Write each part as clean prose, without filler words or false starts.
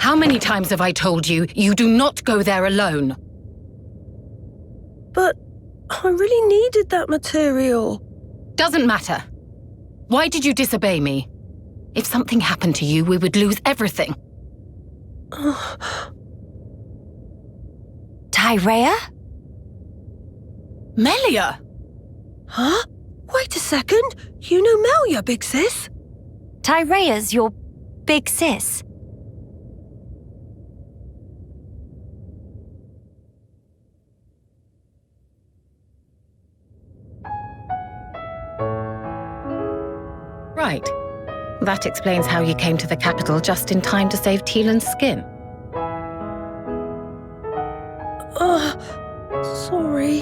How many times have I told you, you do not go there alone? But I really needed that material. Doesn't matter. Why did you disobey me? If something happened to you, we would lose everything. Tyrea? Melia! Huh? Wait a second. You know Melia, big sis? Tyrea's your big sis? Right. That explains how you came to the capital just in time to save Tielan's skin. Sorry.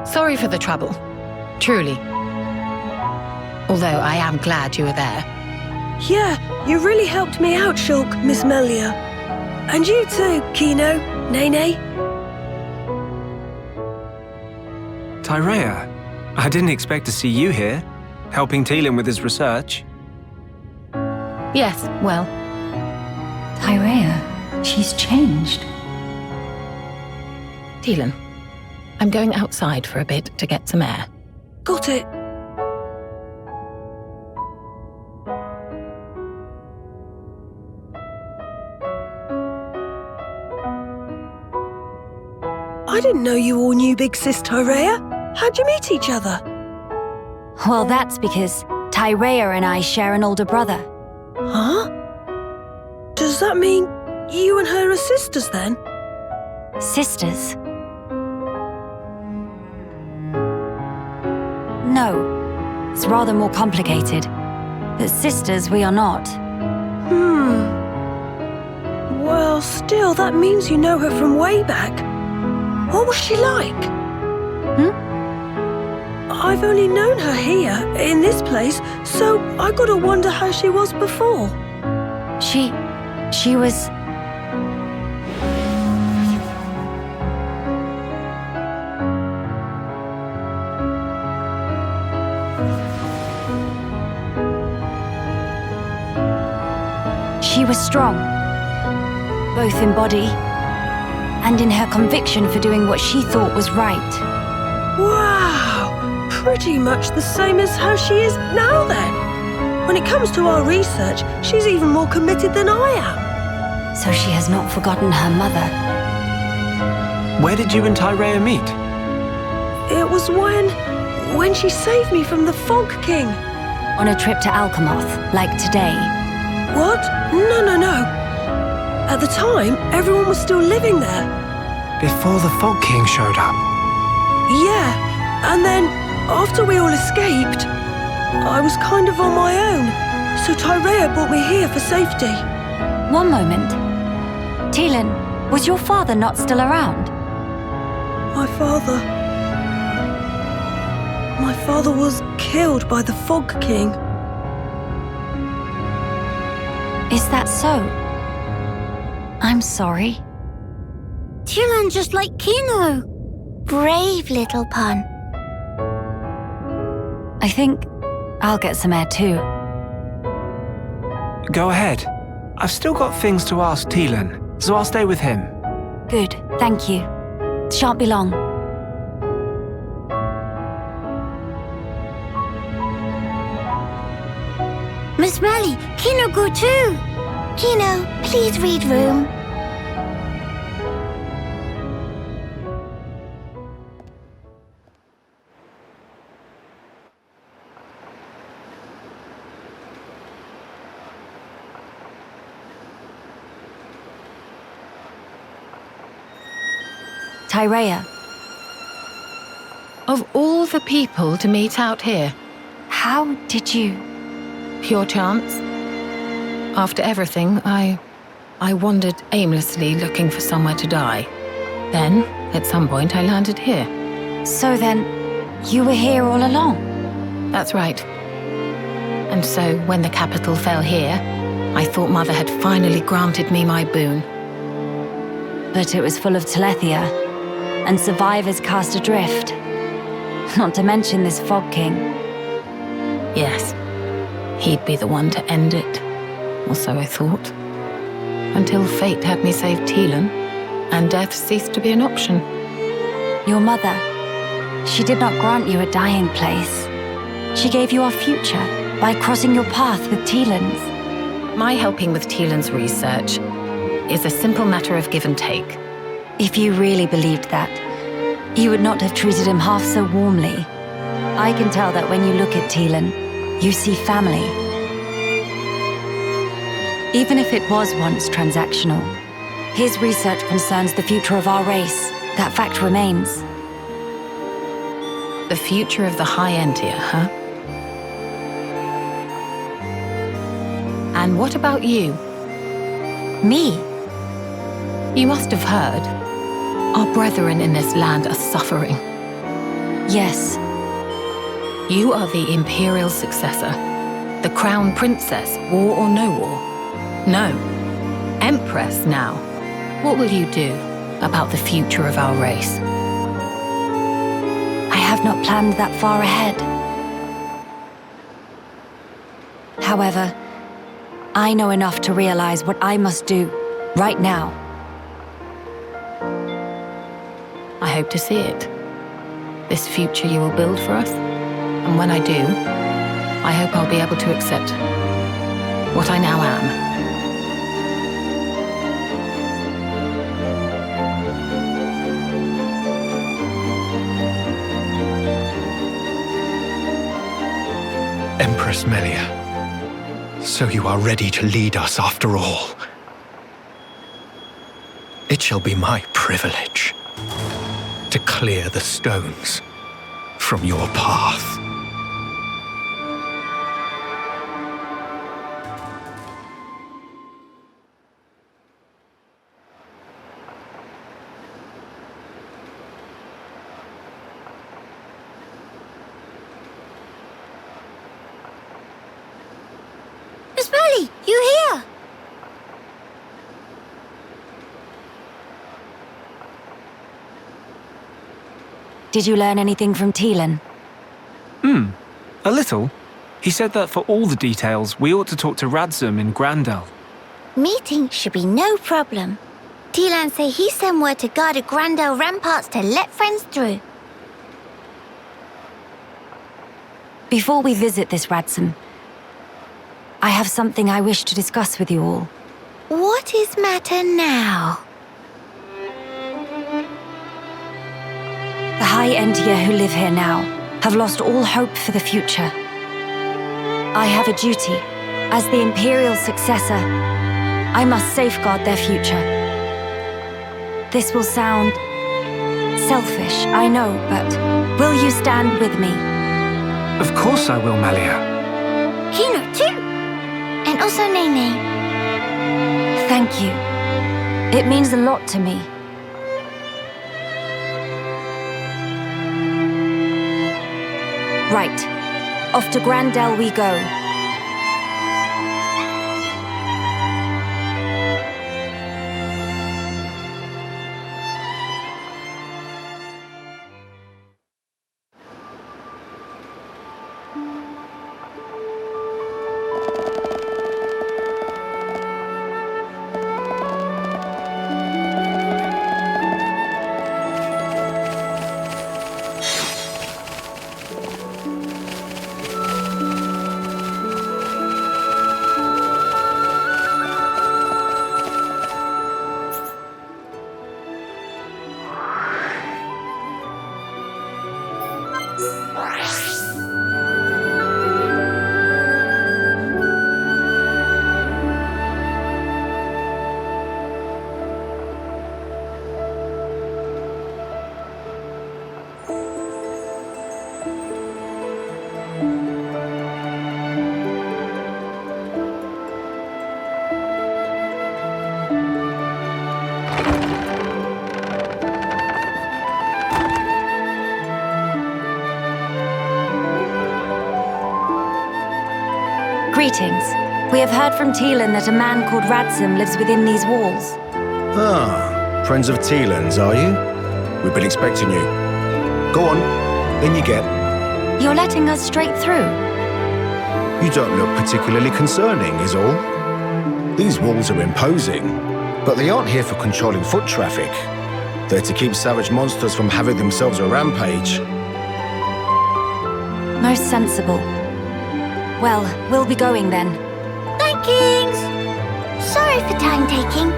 Sorry for the trouble. Truly. Although I am glad you were there. Yeah, you really helped me out, Shulk, Miss Melia. And you too, Kino, Nene. Tyrea, I didn't expect to see you here, helping Tielan with his research. Yes, well. Tyrea, she's changed. Tielan, I'm going outside for a bit to get some air. Got it. I didn't know you all knew Big Sis Tyrea. How'd you meet each other? Well, that's because Tyrea and I share an older brother. Huh? Does that mean you and her are sisters then? Sisters? No, it's rather more complicated. But sisters we are not. Well, still, that means you know her from way back. What was she like? I've only known her here, in this place, so I gotta wonder how she was before. She was... She was strong, both in body and in her conviction for doing what she thought was right. Wow! Pretty much the same as how she is now then. When it comes to our research, she's even more committed than I am. So she has not forgotten her mother. Where did you and Tyrea meet? It was when she saved me from the Fog King. On a trip to Alchemoth, like today. What? No. At the time, everyone was still living there. Before the Fog King showed up? Yeah, and then, after we all escaped, I was kind of on my own, so Tyrea brought me here for safety. One moment. Tielan, was your father not still around? My father was killed by the Fog King. Is that so? I'm sorry. Tielan just like Kino. Brave little pun. I think I'll get some air too. Go ahead. I've still got things to ask Tielan, so I'll stay with him. Good, thank you. Shan't be long. Miss Melly, Kino go too. Kino, please read room. Tyrea. Of all the people to meet out here, How did you... pure chance. After everything, I wandered aimlessly looking for somewhere to die. Then, at some point, I landed here. So then, you were here all along? That's right. And so, when the capital fell here, I thought Mother had finally granted me my boon. But it was full of Telethia, and survivors cast adrift. Not to mention this Fog King. Yes, he'd be the one to end it. or so I thought. Until fate had me save Teelan, and death ceased to be an option. Your mother, she did not grant you a dying place. She gave you our future by crossing your path with Teelan's. My helping with Teelan's research is a simple matter of give and take. If you really believed that, you would not have treated him half so warmly. I can tell that when you look at Teelan, you see family. Even if it was once transactional, his research concerns the future of our race. That fact remains. The future of the High Entia, huh? And what about you? Me? You must have heard. Our brethren in this land are suffering. Yes. You are the Imperial successor. The Crown Princess, war or no war? No. Empress now. What will you do about the future of our race? I have not planned that far ahead. However, I know enough to realize what I must do right now. I hope to see it. This future you will build for us. And when I do, I hope I'll be able to accept what I now am. Empress Melia, so you are ready to lead us after all. It shall be my privilege to clear the stones from your path. Miss Molly, you here? Did you learn anything from Teelan? A little. He said that for all the details, we ought to talk to Radzum in Dell. Meeting should be no problem. Teelan say he sent word to guard the Dell ramparts to let friends through. Before we visit this Radzum, I have something I wish to discuss with you all. What is matter now? The High Entia who live here now have lost all hope for the future. I have a duty. As the Imperial successor, I must safeguard their future. This will sound selfish, I know, but will you stand with me? Of course I will, Melia. Kino too. And also Nene. Thank you. It means a lot to me. Right. Off to Dell we go. Greetings. We have heard from Teelan that a man called Radzum lives within these walls. Ah, friends of Teelan's, are you? We've been expecting you. Go on, in you get. You're letting us straight through. You don't look particularly concerning, is all. These walls are imposing, but they aren't here for controlling foot traffic. They're to keep savage monsters from having themselves a rampage. Most sensible. Well, we'll be going then. Thank Kings! Sorry for time taking.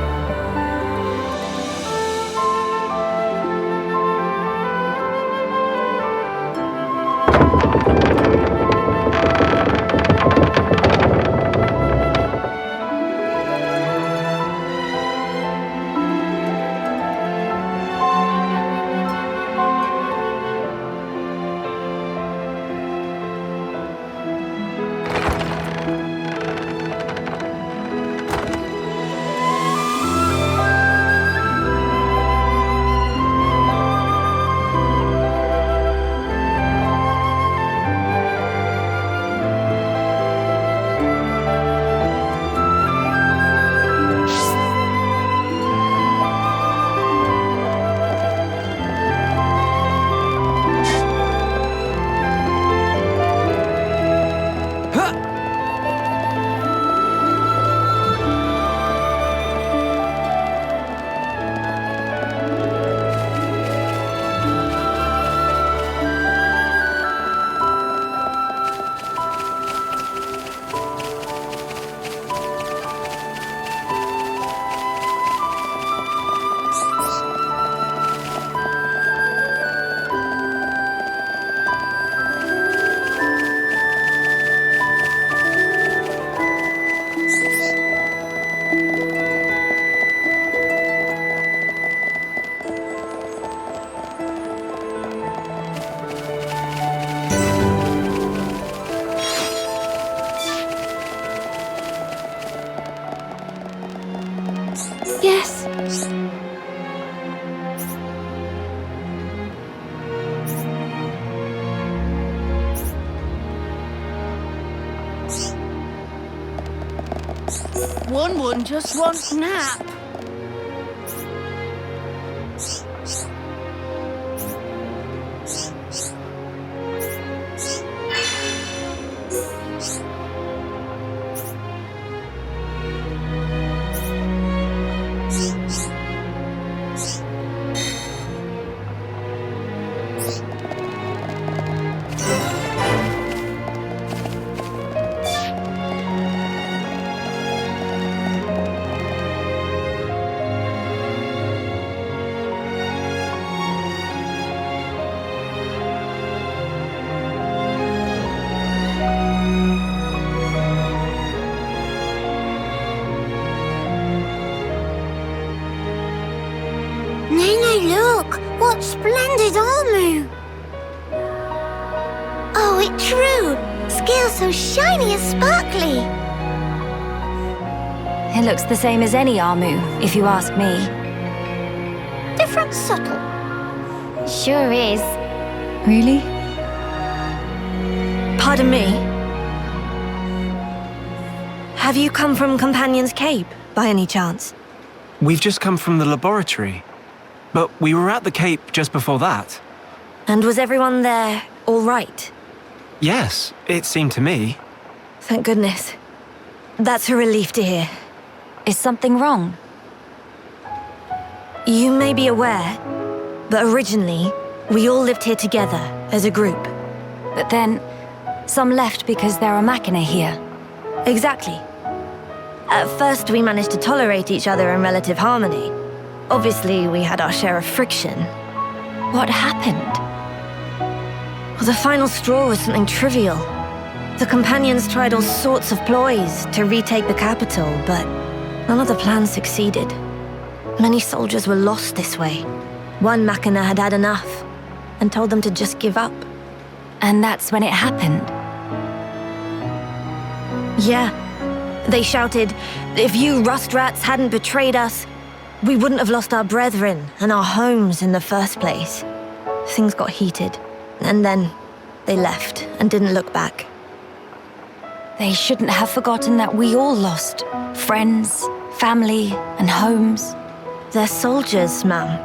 Yes. One just wants nap. Look! What splendid armor! Oh, it's true! Scales so shiny and sparkly! It looks the same as any Armu, if you ask me. Different subtle. Sure is. Really? Pardon me? Have you come from Companion's Cape, by any chance? We've just come from the laboratory. But we were at the Cape just before that. And was everyone there all right? Yes, it seemed to me. Thank goodness. That's a relief to hear. Is something wrong? You may be aware, but originally, we all lived here together as a group. But then, some left because there are Machina here. Exactly. At first, we managed to tolerate each other in relative harmony. Obviously, we had our share of friction. What happened? Well, the final straw was something trivial. The Companions tried all sorts of ploys to retake the capital, but none of the plans succeeded. Many soldiers were lost this way. One Machina had had enough and told them to just give up. And that's when it happened. Yeah. They shouted, if you rust rats hadn't betrayed us, we wouldn't have lost our brethren and our homes in the first place. Things got heated, and then they left and didn't look back. They shouldn't have forgotten that we all lost friends, family, and homes. They're soldiers, ma'am.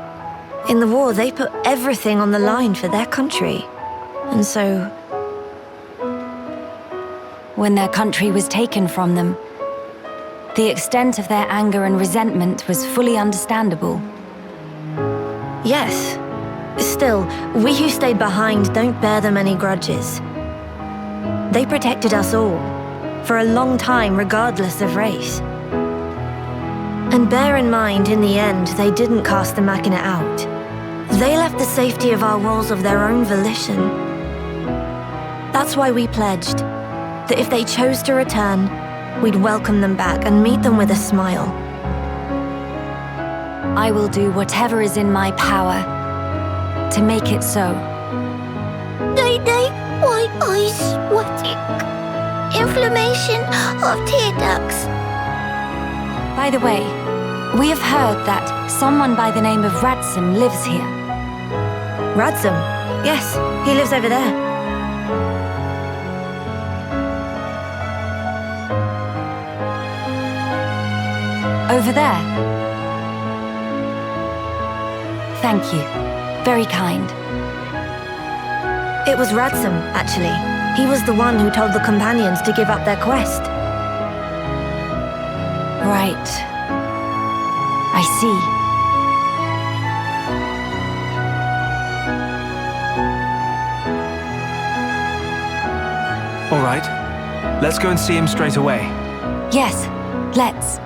In the war, they put everything on the line for their country. And so, when their country was taken from them, The extent of their anger and resentment was fully understandable. Yes. Still, we who stayed behind don't bear them any grudges. They protected us all, for a long time regardless of race. And bear in mind, in the end, they didn't cast the Machina out. They left the safety of our walls of their own volition. That's why we pledged that if they chose to return, we'd welcome them back and meet them with a smile. I will do whatever is in my power to make it so. Day, white eyes sweating. Inflammation of tear ducts. By the way, we have heard that someone by the name of Ransom lives here. Ransom? Yes, he lives over there. Over there? Thank you. Very kind. It was Ransom, actually. He was the one who told the companions to give up their quest. Right. I see. All right. Let's go and see him straight away. Yes, let's.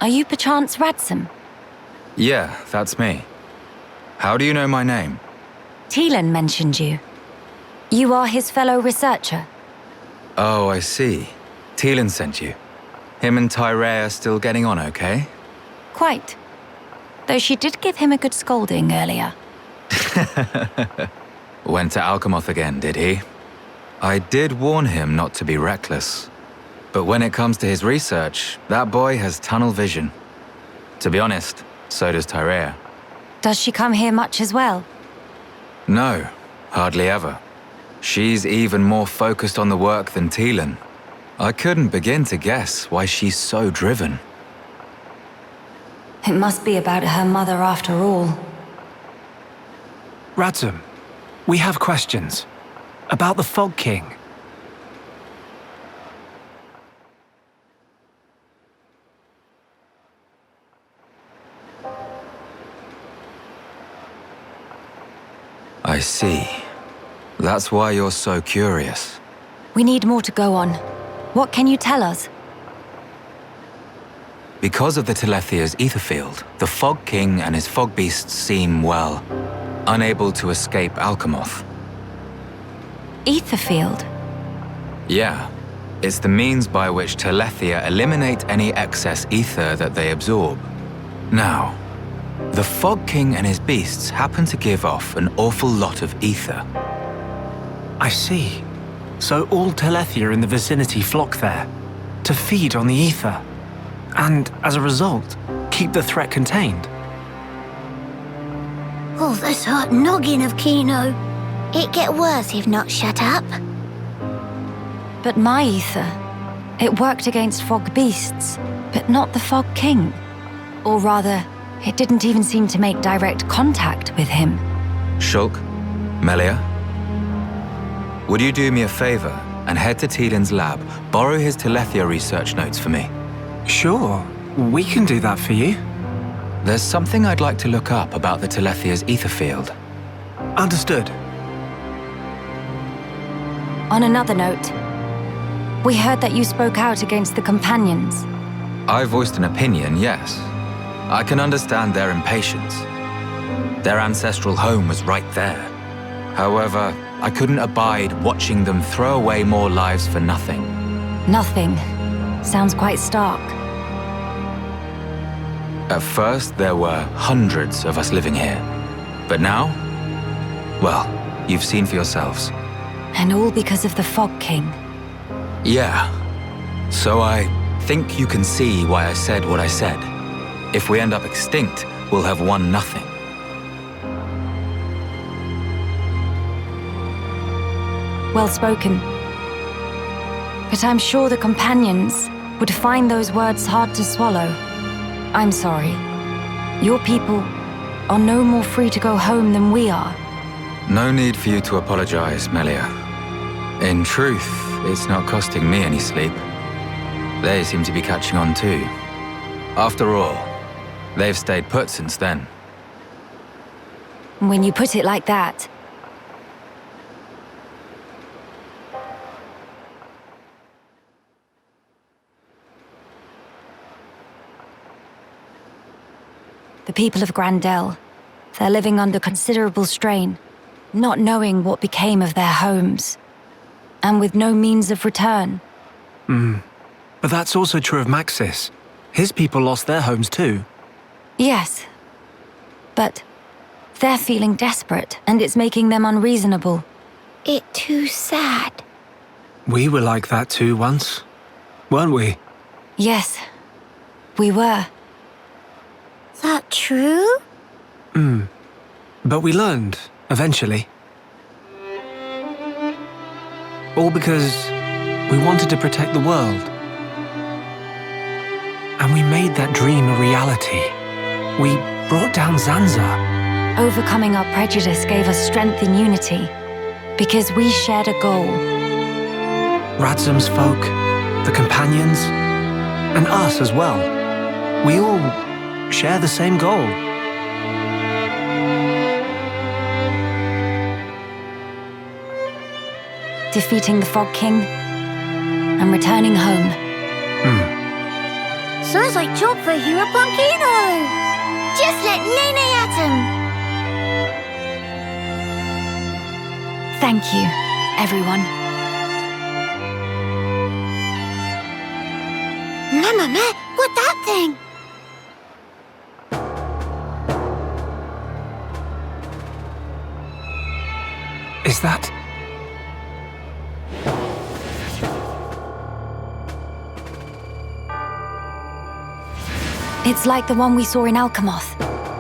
Are you perchance Ransom? Yeah, that's me. How do you know my name? Teelan mentioned you. You are his fellow researcher. Oh, I see. Teelan sent you. Him and Tyree are still getting on okay? Quite. Though she did give him a good scolding earlier. Went to Alchemoth again, did he? I did warn him not to be reckless. But when it comes to his research, that boy has tunnel vision. To be honest, so does Tyree. Does she come here much as well? No, hardly ever. She's even more focused on the work than Teelan. I couldn't begin to guess why she's so driven. It must be about her mother after all. Ransom, we have questions. About the Fog King. I see. That's why you're so curious. We need more to go on. What can you tell us? Because of the Telethia's ether field, the Fog King and his fog beasts seem, well, unable to escape Alchemoth. Ether field? Yeah. It's the means by which Telethia eliminate any excess ether that they absorb. Now, the Fog King and his beasts happen to give off an awful lot of ether. I see. So all Telethia in the vicinity flock there, to feed on the ether, and, as a result, keep the threat contained. Oh, this hot noggin of Kino. It get worse if not shut up. But my ether, it worked against fog beasts, but not the Fog King. Or rather, it didn't even seem to make direct contact with him. Shulk, Melia, would you do me a favor and head to Teelan's lab, borrow his Telethia research notes for me? Sure, we can do that for you. There's something I'd like to look up about the Telethia's ether field. Understood. On another note, we heard that you spoke out against the companions. I voiced an opinion, yes. I can understand their impatience. Their ancestral home was right there. However, I couldn't abide watching them throw away more lives for nothing. Nothing. Sounds quite stark. At first, there were hundreds of us living here. But now, well, you've seen for yourselves. And all because of the Fog King. Yeah. So I think you can see why I said what I said. If we end up extinct, we'll have won nothing. Well spoken. But I'm sure the companions would find those words hard to swallow. I'm sorry. Your people are no more free to go home than we are. No need for you to apologize, Melia. In truth, it's not costing me any sleep. They seem to be catching on too. After all, they've stayed put since then. When you put it like that... The people of Dell, they're living under considerable strain, not knowing what became of their homes, and with no means of return. But that's also true of Maxis. His people lost their homes too. Yes, but they're feeling desperate, and it's making them unreasonable. It too sad. We were like that too once, weren't we? Yes, we were. That true? But we learned, eventually. All because we wanted to protect the world. And we made that dream a reality. We brought down Zanza. Overcoming our prejudice gave us strength in unity, because we shared a goal. Radzum's folk, the companions, and us as well. We all share the same goal. Defeating the Fog King and returning home. Sounds like job for Hero Punkino. Just let Nene at him. Thank you, everyone. Mama, what that thing? Is that... It's like the one we saw in Alchemoth,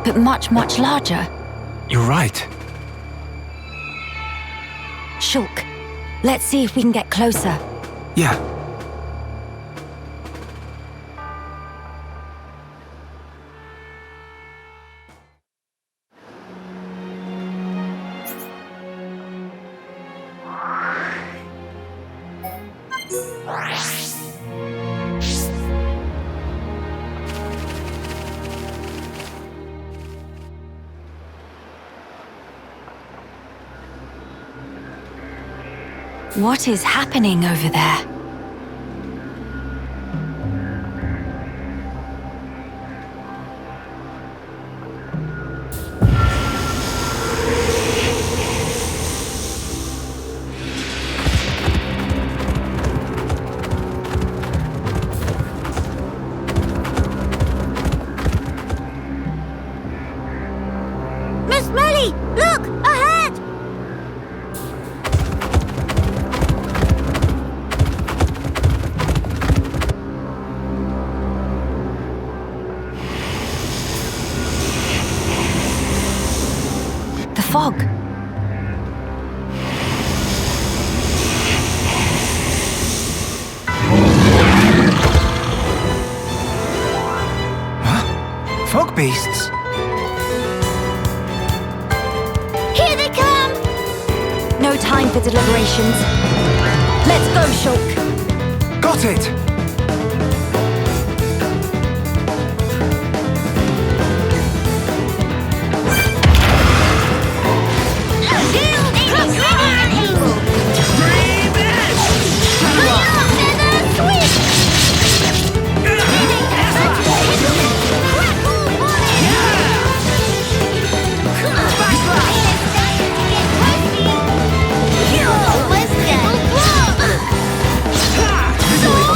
but much, much larger. You're right. Shulk, let's see if we can get closer. Yeah. What is happening over there? Miss Melly, look, ahead! The fog. Huh? Fog beasts? Here they come! No time for deliberations. Let's go, Shulk. Got it!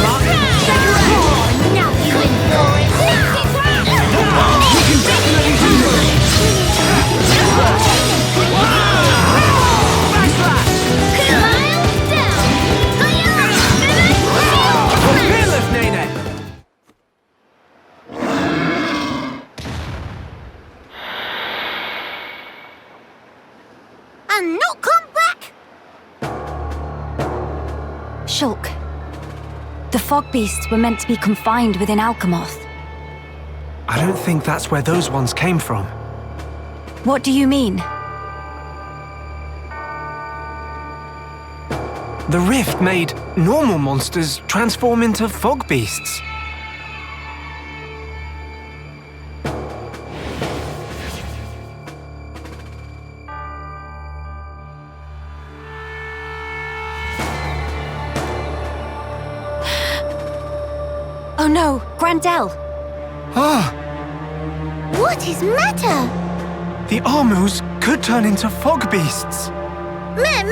Almost done. The fog beasts were meant to be confined within Alchemoth. I don't think that's where those ones came from. What do you mean? The rift made normal monsters transform into fog beasts. Oh no, Gran Dell! Ah! What is matter? The Armus could turn into fog beasts. Meh,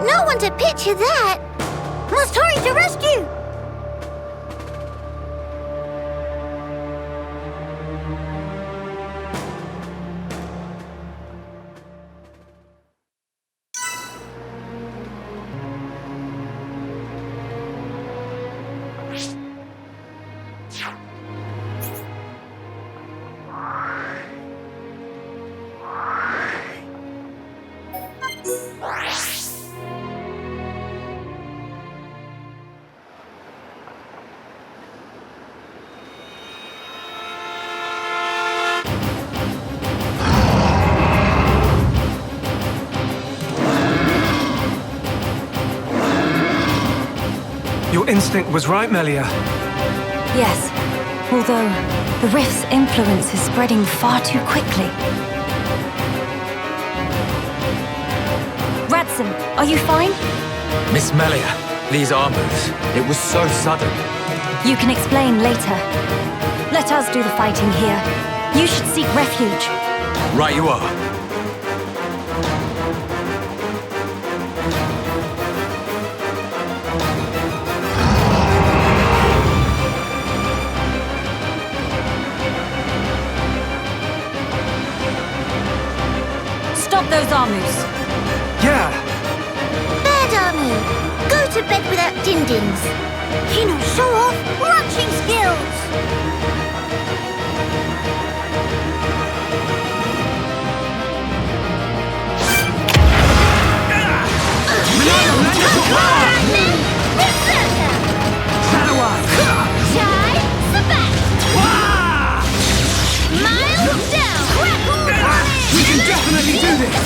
no one to picture that. Must hurry to rescue. Your instinct was right, Melia. Yes, although the rift's influence is spreading far too quickly. Radson, are you fine? Miss Melia, these Armus, it was so sudden. You can explain later. Let us do the fighting here. You should seek refuge. Right you are. Stop those Armus. Yeah! Bad Armu, go to bed without din-dins. Show off marching skills. We can definitely do this!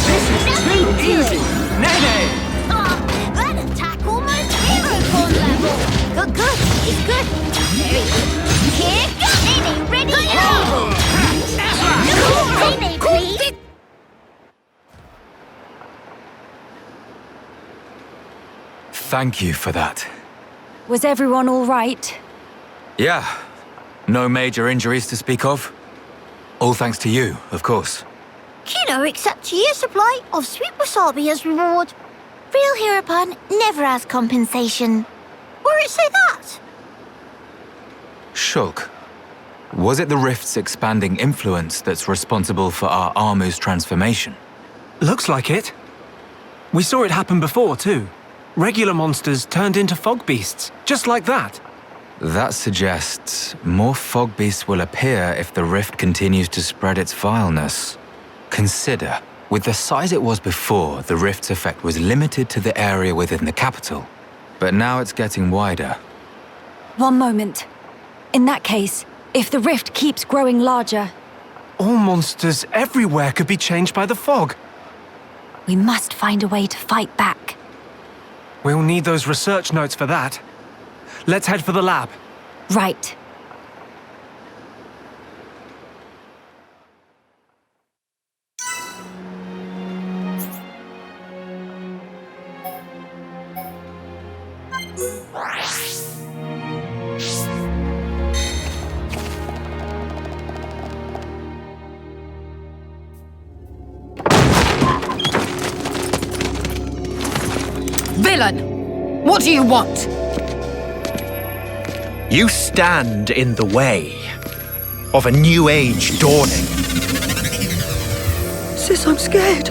This is too easy! Nay! That attack almost hero form level. Good. It's good. Very good. Here goes. Nene, ready, able. Nene, please. Thank you for that. Was everyone all right? Yeah, no major injuries to speak of. All thanks to you, of course. Kino accepts a year's supply of sweet wasabi as reward. Real Heropon never has compensation. Where it say that? Shulk, was it the rift's expanding influence that's responsible for our Armu's transformation? Looks like it. We saw it happen before, too. Regular monsters turned into fog beasts, just like that. That suggests more fog beasts will appear if the rift continues to spread its vileness. Consider, with the size it was before, the rift's effect was limited to the area within the capital. But now it's getting wider. One moment. In that case, if the rift keeps growing larger... All monsters everywhere could be changed by the fog. We must find a way to fight back. We'll need those research notes for that. Let's head for the lab. Right. Villain! What do you want? You stand in the way of a new age dawning. Sis, I'm scared.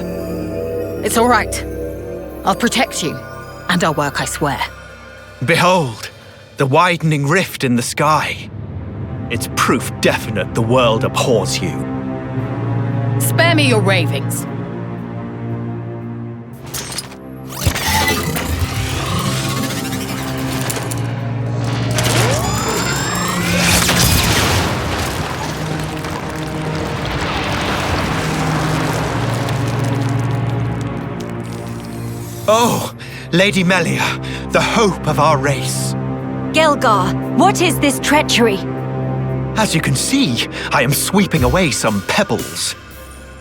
It's all right. I'll protect you. And I'll work, I swear. Behold, the widening rift in the sky. It's proof definite the world abhors you. Spare me your ravings. Oh, Lady Melia, the hope of our race. Gelgar, what is this treachery? As you can see, I am sweeping away some pebbles.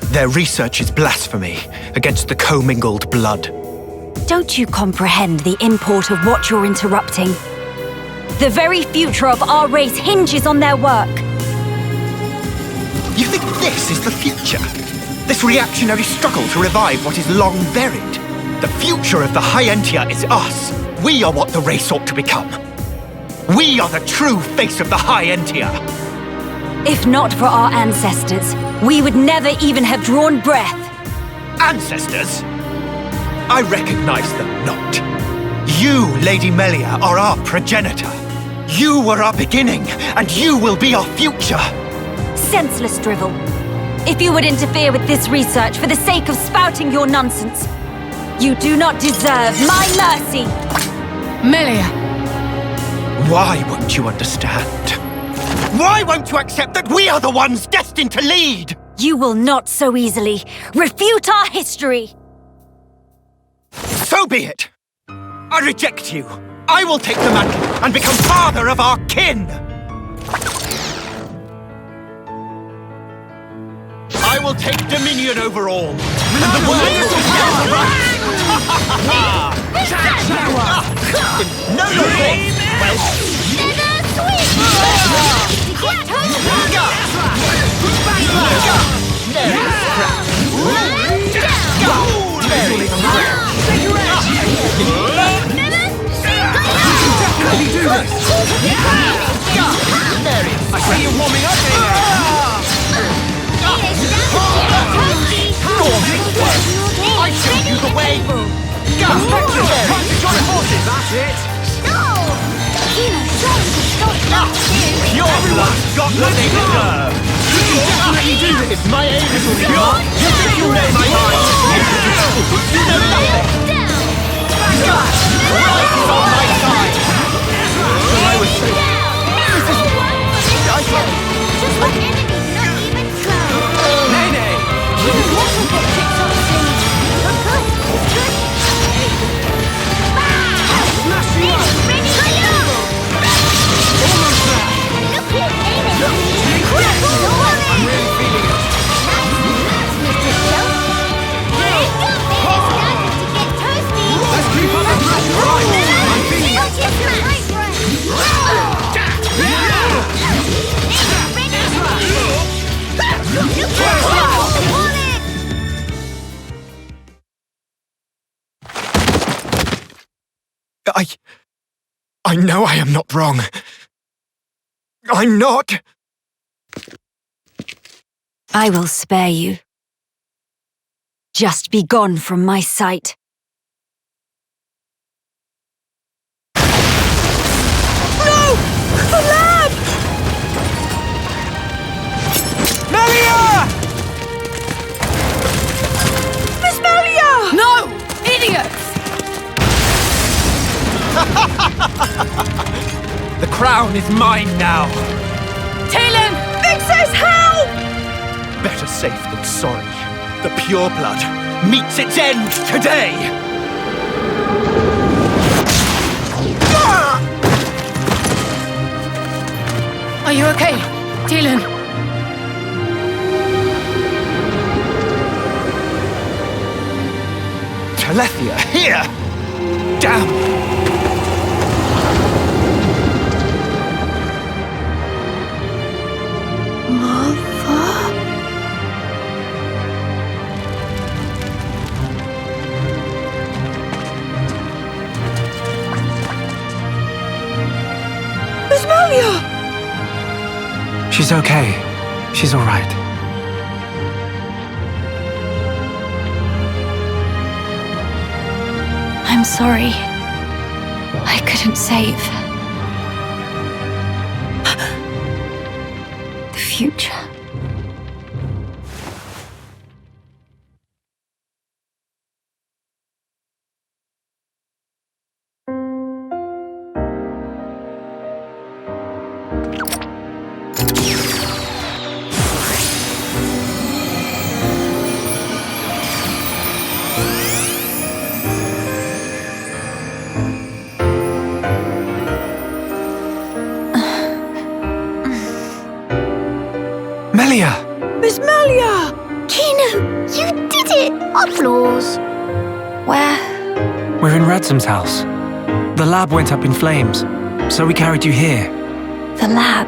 Their research is blasphemy against the commingled blood. Don't you comprehend the import of what you're interrupting? The very future of our race hinges on their work. You think this is the future? This reactionary struggle to revive what is long buried? The future of the Hyentia is us. We are what the race ought to become. We are the true face of the Hyentia. If not for our ancestors, we would never even have drawn breath. Ancestors? I recognize them not. You, Lady Melia, are our progenitor. You were our beginning, and you will be our future. Senseless drivel. If you would interfere with this research for the sake of spouting your nonsense, you do not deserve my mercy! Melia! Why won't you understand? Why won't you accept that we are the ones destined to lead? You will not so easily refute our history! So be it! I reject you. I will take the mantle and become father of our kin! I will take dominion over all, and the world will be no locks! Well, I see you warming up here! I show you the way! Go! Join forces, that's it! Your blood's got what they deserve! It's my aim, little pure! You think you know my mind? You know nothing! Life is on my side! So I was saying... Just like enemies, not even close. Nay! You also get kicks on things. Good. Smash you up! Almost there! Look who's aiming! I'm really feeling it! Nice, Mr. Stealth. Hey, it's starting to get toasty. Let's keep up the pressure! I'm feeling it! Watch your smash! I know I am not wrong. I'm not! I will spare you. Just be gone from my sight. No! The lad! Melia! Miss Melia! No! Idiots! The crown is mine now. Talon! Vix's help! Better safe than sorry. The pure blood meets its end today. Are you okay, Talon? Telethia, here! Damn! She's okay. She's all right. I'm sorry. I couldn't save the future. Melia! Miss Melia! Kino, you did it! Applause. Where? We're in Ransom's house. The lab went up in flames, so we carried you here. The lab.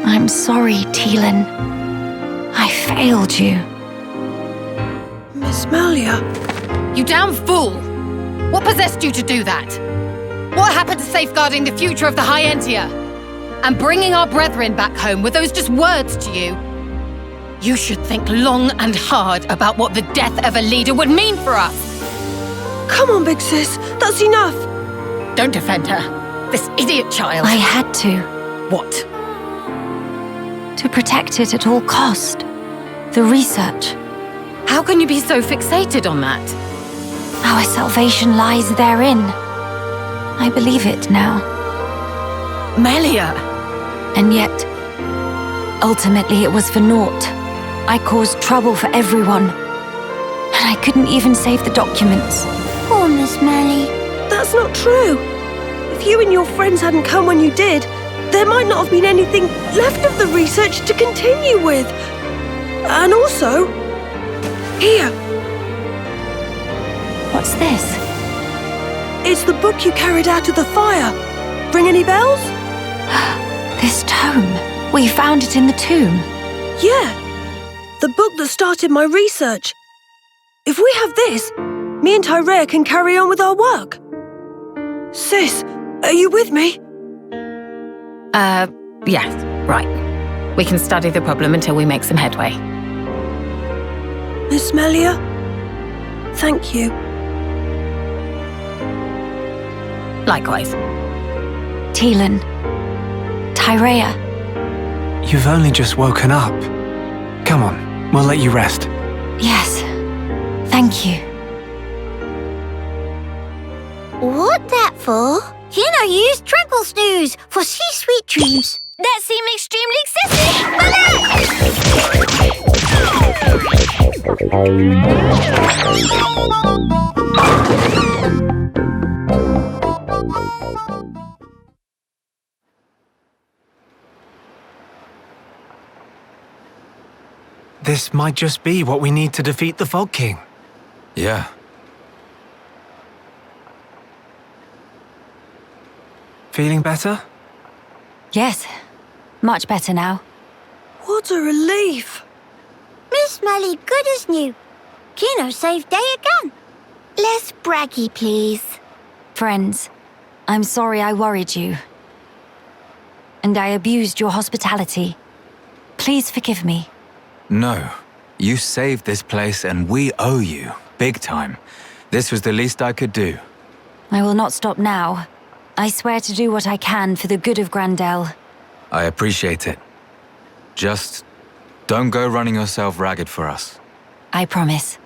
I'm sorry, Teelan. I failed you. Miss Melia? You damn fool! What possessed you to do that? What happened to safeguarding the future of the Hyentia? And bringing our brethren back home, were those just words to you? You should think long and hard about what the death of a leader would mean for us. Come on, big sis. That's enough. Don't defend her. This idiot child. I had to. What? To protect it at all cost. The research. How can you be so fixated on that? Our salvation lies therein. I believe it now. Melia! And yet, ultimately it was for naught. I caused trouble for everyone. And I couldn't even save the documents. Poor Miss Melly. That's not true. If you and your friends hadn't come when you did, there might not have been anything left of the research to continue with. And also, here. What's this? It's the book you carried out of the fire. Ring any bells? This tome. We found it in the tomb. Yeah. The book that started my research. If we have this, me and Tyrea can carry on with our work. Sis, are you with me? Yes, right. We can study the problem until we make some headway. Miss Melia? Thank you. Likewise. Teelan. Tyrea. You've only just woken up. Come on, we'll let you rest. Yes. Thank you. What that for? Kino used tranquil snooze for sweet dreams. That seemed extremely This might just be what we need to defeat the Fog King. Yeah. Feeling better? Yes. Much better now. What a relief. Miss Melly good as new. Kino saved day again. Less braggy, please. Friends, I'm sorry I worried you. And I abused your hospitality. Please forgive me. No. You saved this place and we owe you. Big time. This was the least I could do. I will not stop now. I swear to do what I can for the good of Dell. I appreciate it. Just don't go running yourself ragged for us. I promise.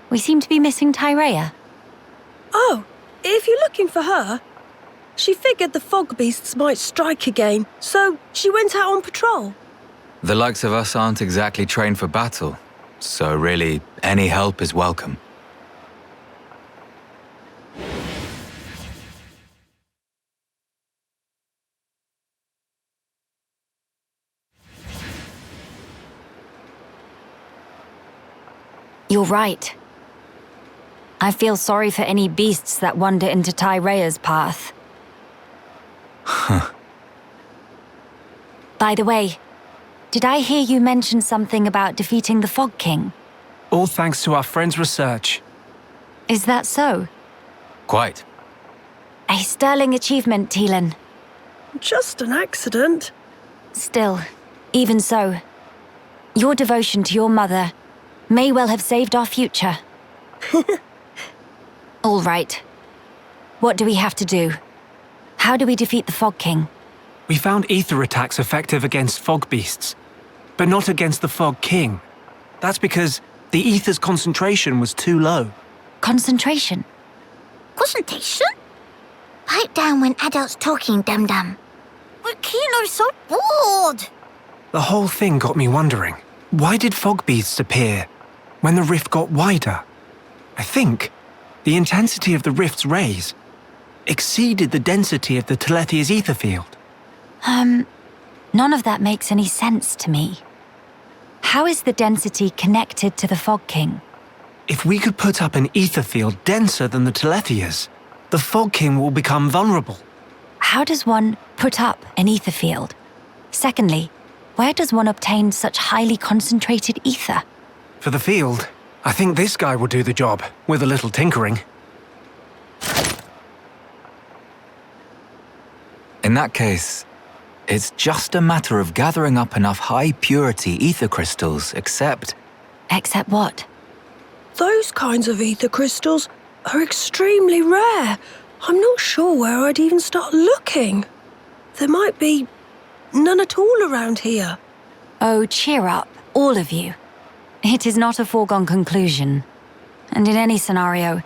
We seem to be missing Tyrea. Oh, if you're looking for her, she figured the fog beasts might strike again, so she went out on patrol. The likes of us aren't exactly trained for battle, so really, any help is welcome. You're right. I feel sorry for any beasts that wander into Tyrea's path. By the way, did I hear you mention something about defeating the Fog King? All thanks to our friend's research. Is that so? Quite. A sterling achievement, Teelan. Just an accident. Still, even so, your devotion to your mother may well have saved our future. All right. What do we have to do? How do we defeat the Fog King? We found ether attacks effective against fog beasts, but not against the Fog King. That's because the ether's concentration was too low. Concentration? Concentration? Pipe down when adults talking, dum-dum. But Kino's so bored. The whole thing got me wondering, why did fog beasts appear when the rift got wider? I think the intensity of the rift's rays exceeded the density of the Telethia's ether field. None of that makes any sense to me. How is the density connected to the Fog King? If we could put up an ether field denser than the Telethia's, the Fog King will become vulnerable. How does one put up an ether field? Secondly, where does one obtain such highly concentrated ether? For the field, I think this guy will do the job, with a little tinkering. In that case, it's just a matter of gathering up enough high-purity ether crystals, except... Except what? Those kinds of ether crystals are extremely rare. I'm not sure where I'd even start looking. There might be none at all around here. Oh, cheer up, all of you. It is not a foregone conclusion. And in any scenario,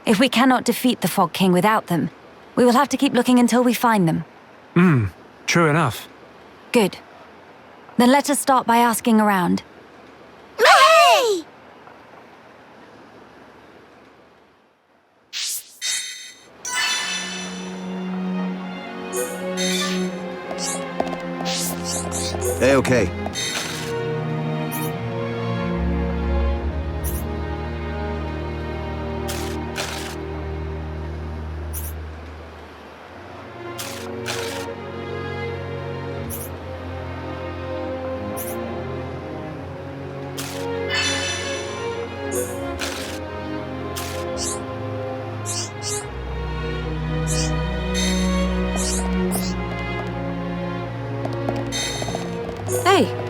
if we cannot defeat the Fog King without them, we will have to keep looking until we find them. True enough. Good. Then let us start by asking around. Hey! Okay. Hey,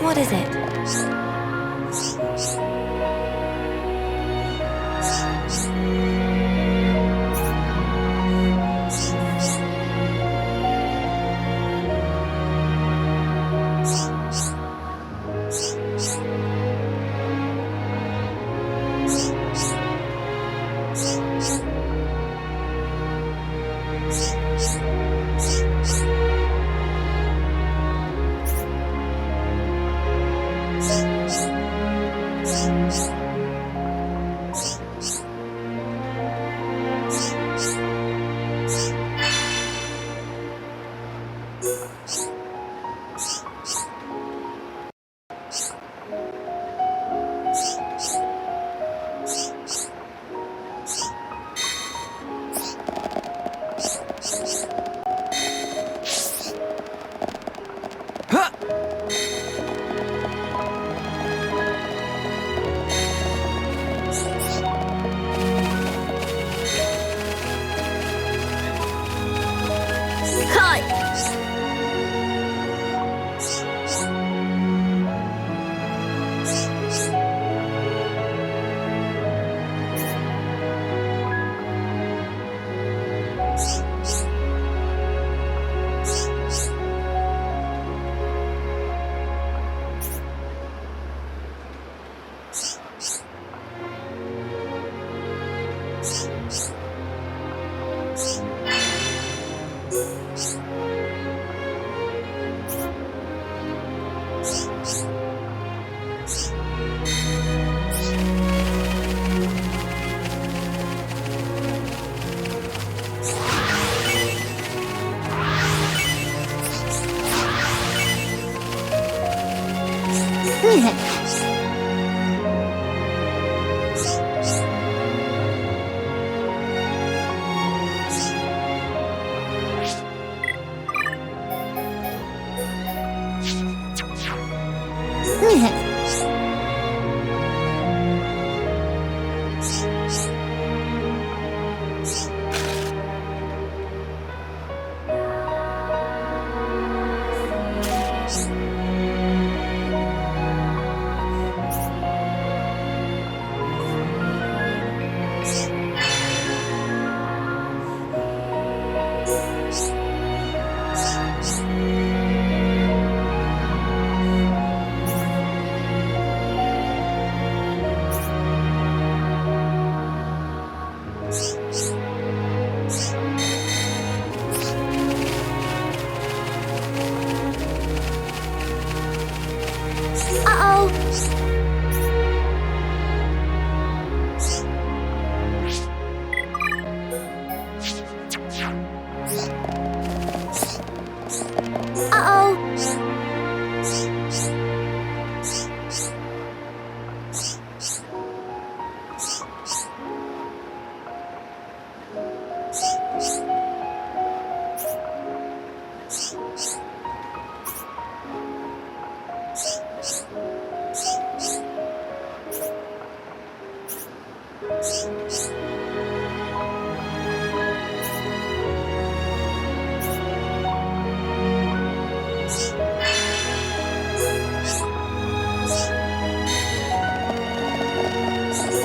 What is it?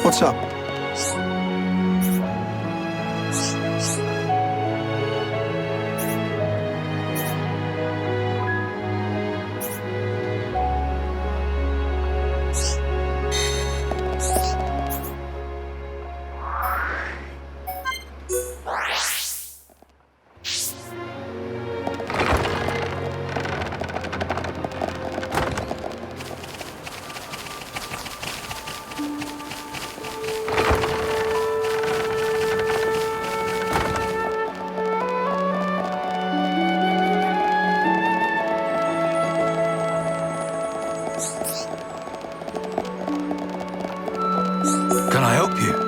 What's up? Can I help you?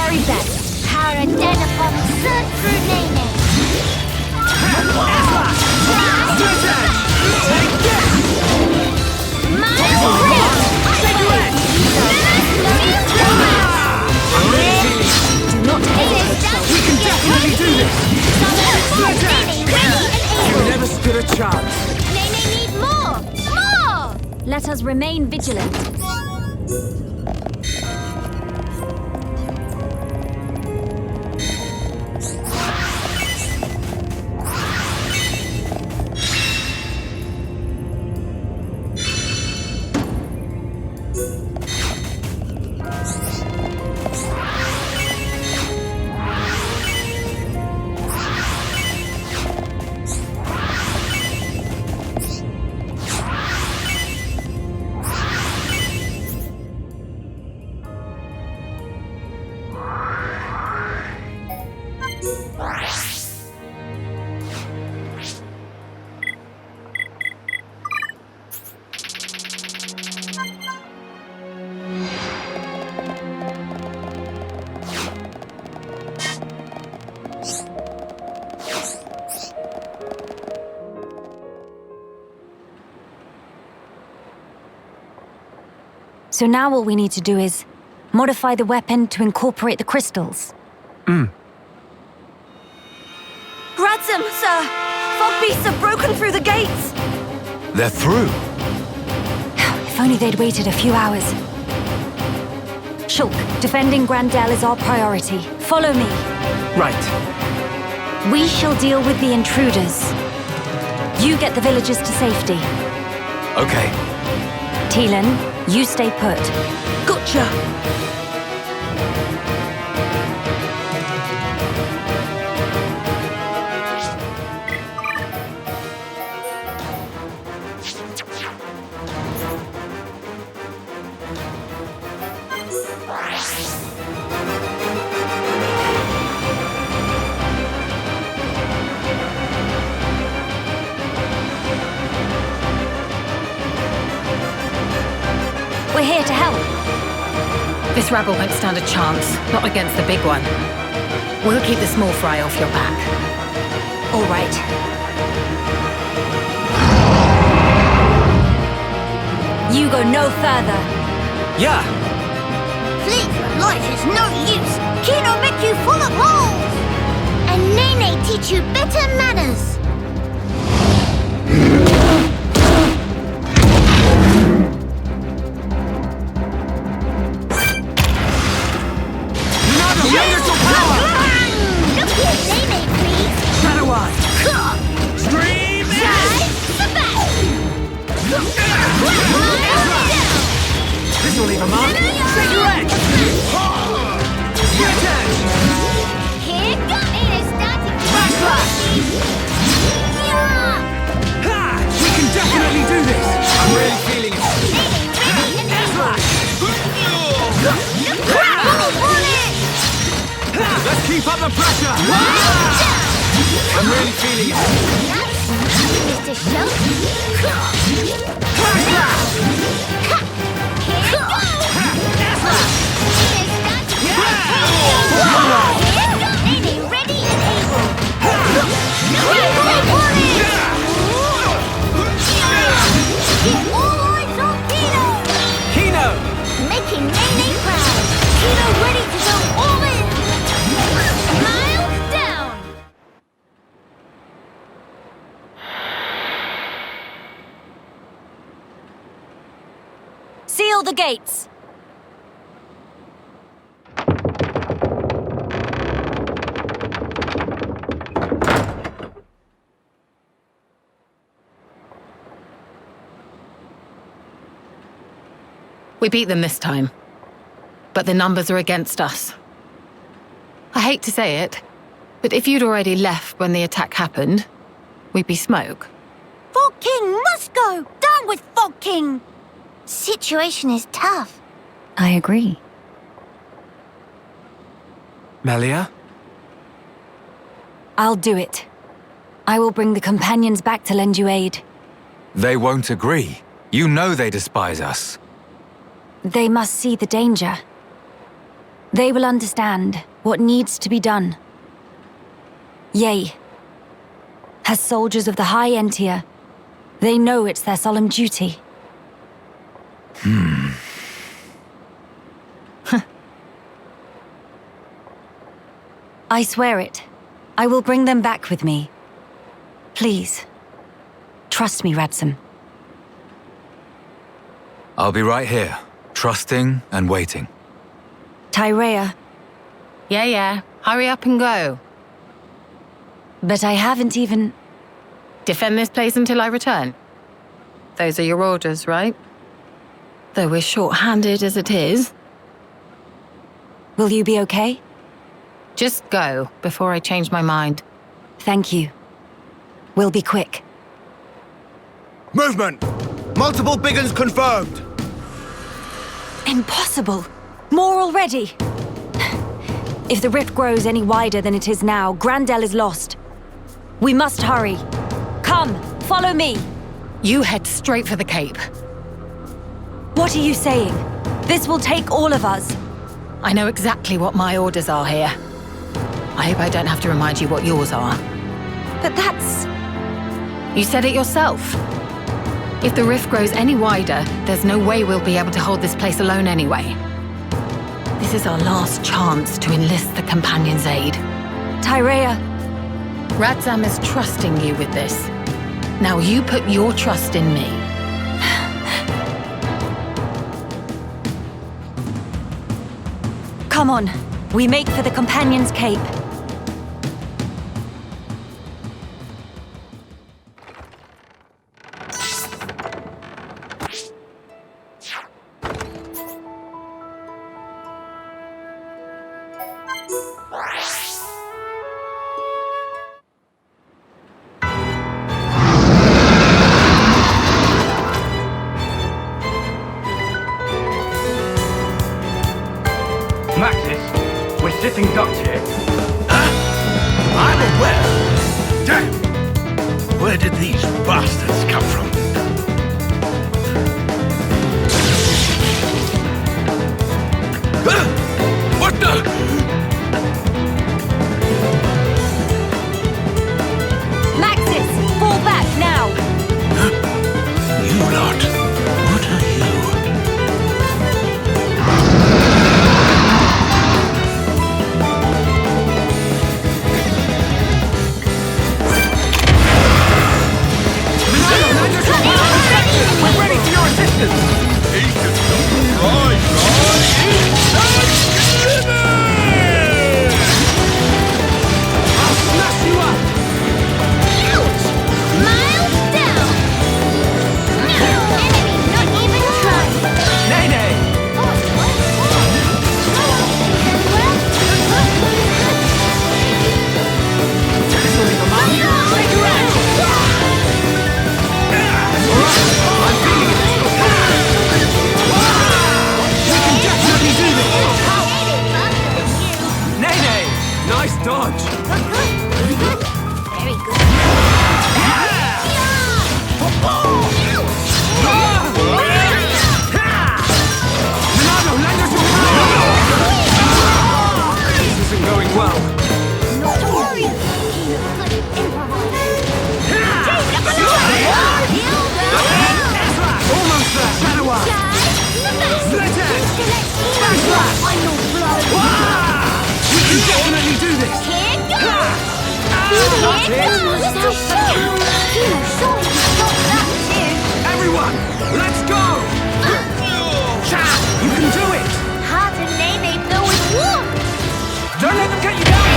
very best. Power and dead upon surge through Nene. Do not hesitate. We can definitely do this! You never stood a chance. Nene need more! More! Let us remain vigilant. So now all we need to do is modify the weapon to incorporate the crystals. Gradsam, sir! Fog beasts have broken through the gates! They're through. If only they'd waited a few hours. Shulk, defending Gran Dell is our priority. Follow me. Right. We shall deal with the intruders. You get the villagers to safety. Okay. Teelan, you stay put. Gotcha! We're here to help. This rabble won't stand a chance, not against the big one. We'll keep the small fry off your back. All right. You go no further. Yeah. Flee for life is no use. Kino make you full of holes. And Nene teach you better manners. Look here, Nene, please. Shadow Eye. Stream Dive the back. This will leave a mark. Take your edge. Your turn. Here goes. Nene's starting to Backslash. Ha! We can definitely do this. I'm really feeling it. Let's keep up the pressure. I'm really feeling it. Mr. Shelton. Nene ready and able. Get all eyes on Kino. Kino. Making Nene proud. Kino ready to go all in. Miles down. Seal the gates. We beat them this time. But the numbers are against us. I hate to say it, but if you'd already left when the attack happened, we'd be smoke. Fog King must go. Down with Fog King. Situation is tough. I agree. Melia? I'll do it. I will bring the companions back to lend you aid. They won't agree. You know they despise us. They must see the danger. They will understand what needs to be done. Yea, as soldiers of the High Entia, they know it's their solemn duty. I swear it. I will bring them back with me. Please, trust me, Radsam. I'll be right here, trusting and waiting. Tyrea, Yeah. Hurry up and go. but I haven't even... Defend this place until I return. Those are your orders, right? Though we're short-handed as it is. Will you be okay? Just go before I change my mind. Thank you. We'll be quick. Movement! Multiple big uns confirmed! Impossible! More already! If the rift grows any wider than it is now, Gran Dell is lost. We must hurry. Come, follow me. You head straight for the Cape. What are you saying? This will take all of us. I know exactly what my orders are here. I hope I don't have to remind you what yours are. But that's... You said it yourself. If the rift grows any wider, there's no way we'll be able to hold this place alone anyway. This is our last chance to enlist the Companion's aid. Tyrea, Radsam is trusting you with this. Now you put your trust in me. come on. We make for the Companion's Cape. Maxis, we're sitting ducks here. I'm aware. Damn! Where did these bastards come from? What the? Maxis, fall back now! You lot, what are you? We're ready for your assistance! I'll smash you up! Ouch! Miles down! Enemy not even trying! Nay, nay! This'll leave a mark. Take your aim! I'm feeling it! We can definitely do this! Nay, nay! Nice dodge! Very good. Milano, lend us your power! This isn't going well. Not to worry. He looks like an Almost there! Shadow Eye! Split it! Smash that! We can definitely do this! Everyone, let's go! You can do it! Hard and Nene go with warm. Don't let them get you down!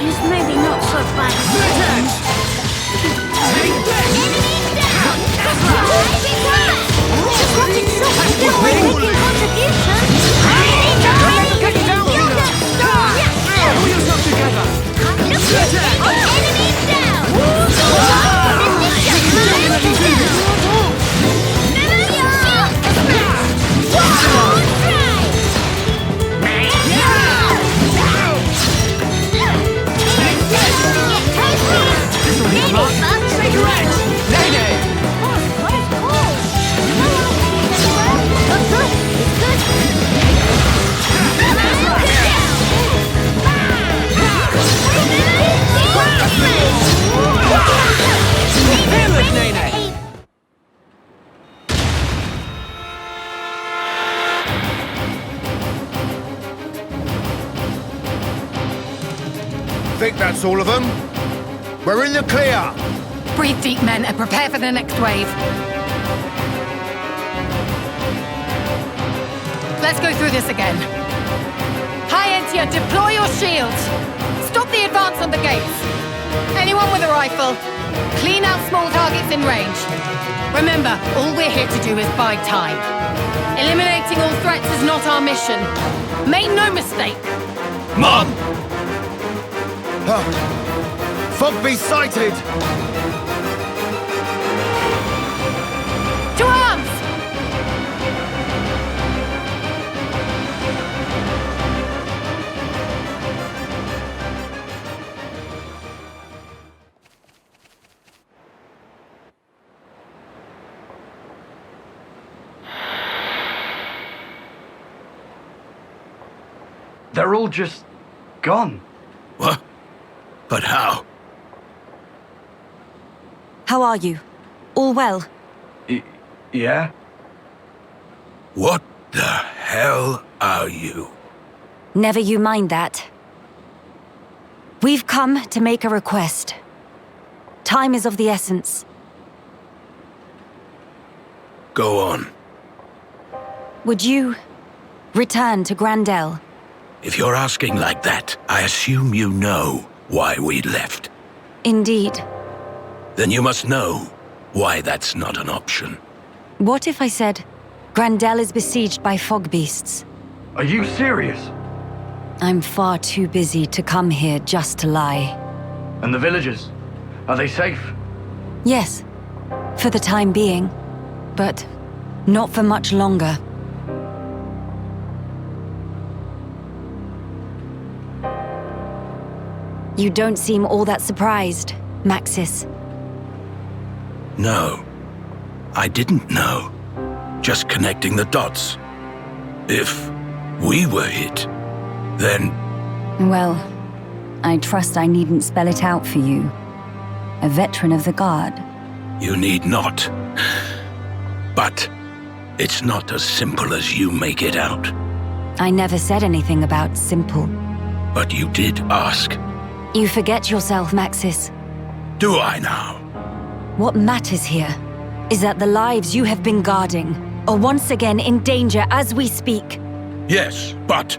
He's maybe not so bad. Split it! Take this! Pull yourself together! Split it! This'll be a mark. Take your edge! Nay, nay! think that's all of them. We're in the clear. Breathe deep, men, and prepare for the next wave. Let's go through this again. High Entia, deploy your shields. Stop the advance on the gates. Anyone with a rifle, clean out small targets in range. Remember, all we're here to do is buy time. Eliminating all threats is not our mission. Make no mistake. Mom! Fogbeast sighted! To arms! They're all just gone. What? But how? How are you? All well? Yeah? What the hell are you? Never you mind that. We've come to make a request. Time is of the essence. Go on. Would you return to Dell? If you're asking like that, I assume you know why we left. Indeed. Then you must know why that's not an option. What if I said Dell is besieged by fog beasts? Are you serious? I'm far too busy to come here just to lie. And the villagers? Are they safe? Yes, for the time being, but not for much longer. You don't seem all that surprised, Maxis. No, I didn't know. Just connecting the dots. If we were hit, then... Well, I trust I needn't spell it out for you. A veteran of the Guard. You need not. But it's not as simple as you make it out. I never said anything about simple. But you did ask. You forget yourself, Maxis. Do I now? What matters here is that the lives you have been guarding are once again in danger as we speak. Yes, but...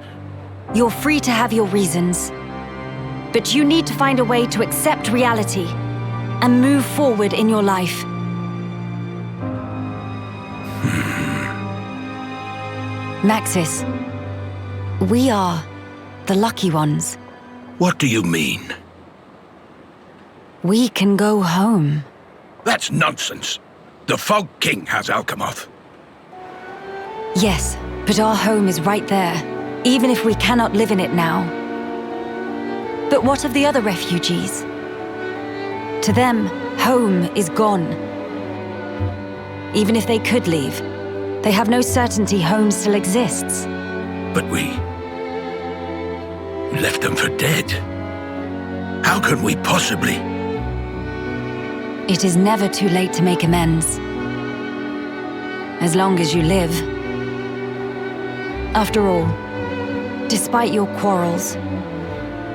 You're free to have your reasons. But you need to find a way to accept reality and move forward in your life. Maxis, we are the lucky ones. What do you mean? We can go home. That's nonsense. The Fog King has Alchemoth. Yes, but our home is right there, even if we cannot live in it now. But what of the other refugees? To them, home is gone. Even if they could leave, they have no certainty home still exists. But we left them for dead. How can we possibly? It is never too late to make amends. As long as you live. After all, despite your quarrels,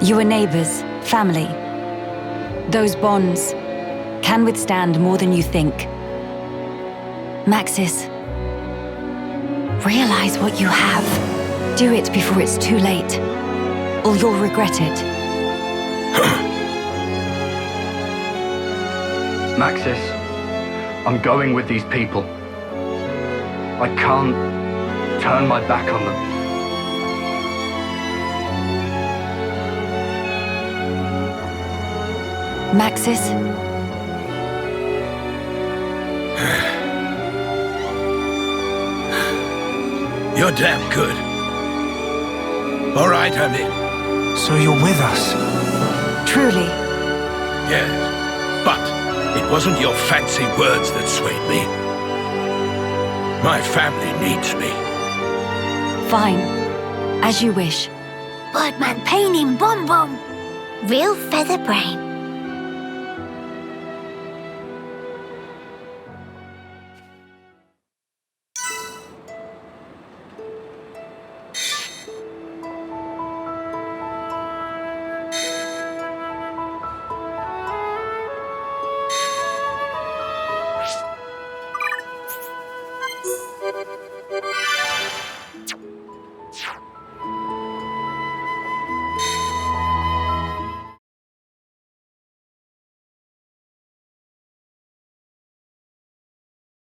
you are neighbors, family. Those bonds can withstand more than you think. Maxis, realize what you have. Do it before it's too late, or you'll regret it. Maxis, I'm going with these people. I can't turn my back on them. Maxis? You're damn good. All right, I'm in. So you're with us? Truly. Yes, but it wasn't your fancy words that swayed me. My family needs me. Fine. As you wish. Birdman pain in bum bum. Real feather brain.